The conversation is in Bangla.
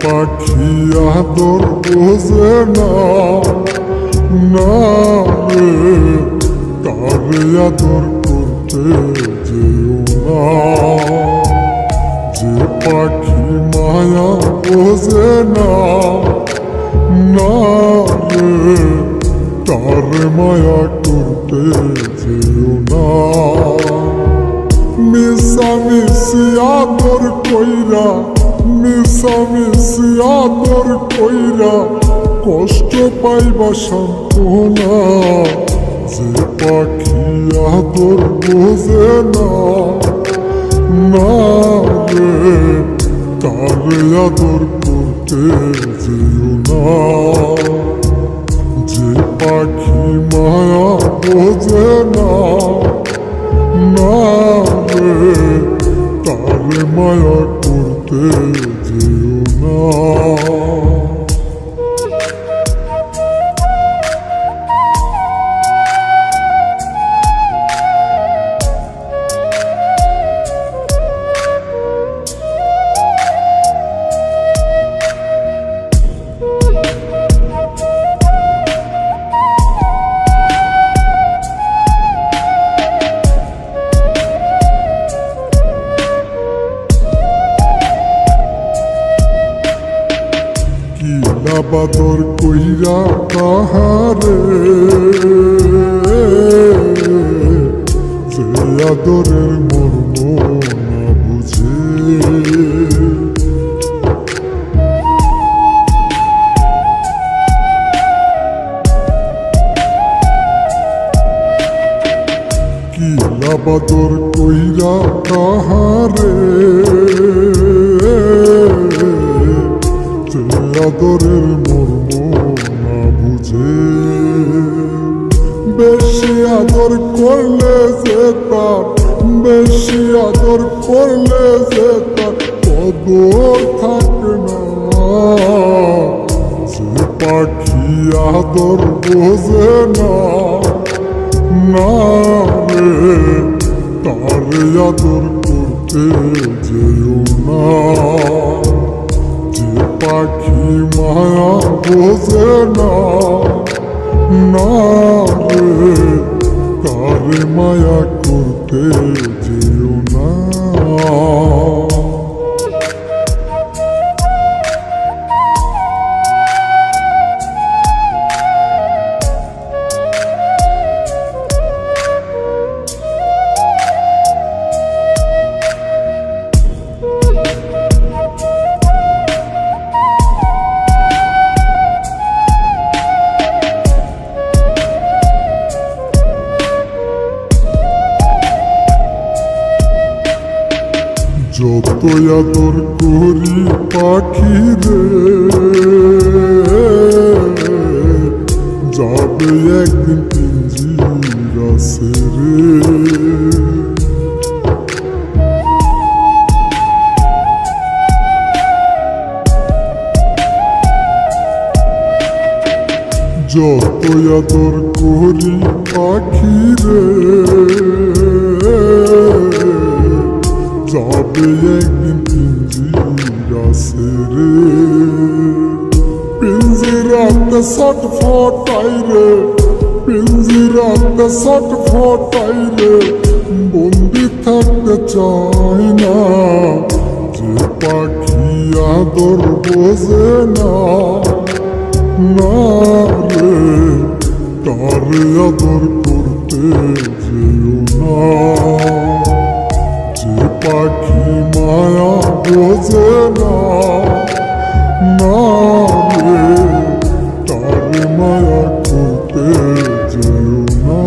পাখি আদর বোঝে না, না রে তারে আদর করতে যেও না। যে পাখি মায়া বোঝে না, না রে তারে মায়া করতে যেও না। মিশামিশি আদর কইরা, মিশামিশি আদর কইরা কষ্ট পাইবা সান্ত্বনা। যে পাখি আদর বোঝে না, না রে তারে আদর করতে যেও না। যে পাখি মায়া বোঝে না, না রে তারে মায়া করতে যেও না। বাদর কইরা কাহারে, যে আদরের মর্ম না বুঝে। কি বাদর কইরা কাহারে, আদরের মর্ম না বুঝে। বেশি আদর করলে যে তার, বেশি আদর করলে যে তার কদর থাকে না। যে পাখি আদর বোঝে না, না রে তারে আদর করতে যেও না। যে পাখি মায়া বোঝে না, না রে তারে মায়া করতে যেও না। যতই আদর করি পাখি রে, যাবে একদিন পিঞ্জিরা ছেড়ে। যতই আদর করি পাখি রে, যাবে একদিন পিঞ্জিরা ছেড়ে। পিঞ্জিরাতে ছটফটাই রে, পিঞ্জিরাতে ছটফটাই রে বন্দি থাকতে চায় না। যে পাখি আদর বোঝে না, না রে তারে আদর করতে যেও না। যে পাখি মায়া বোঝে না, না রে তারে মায়া করতে যেও না।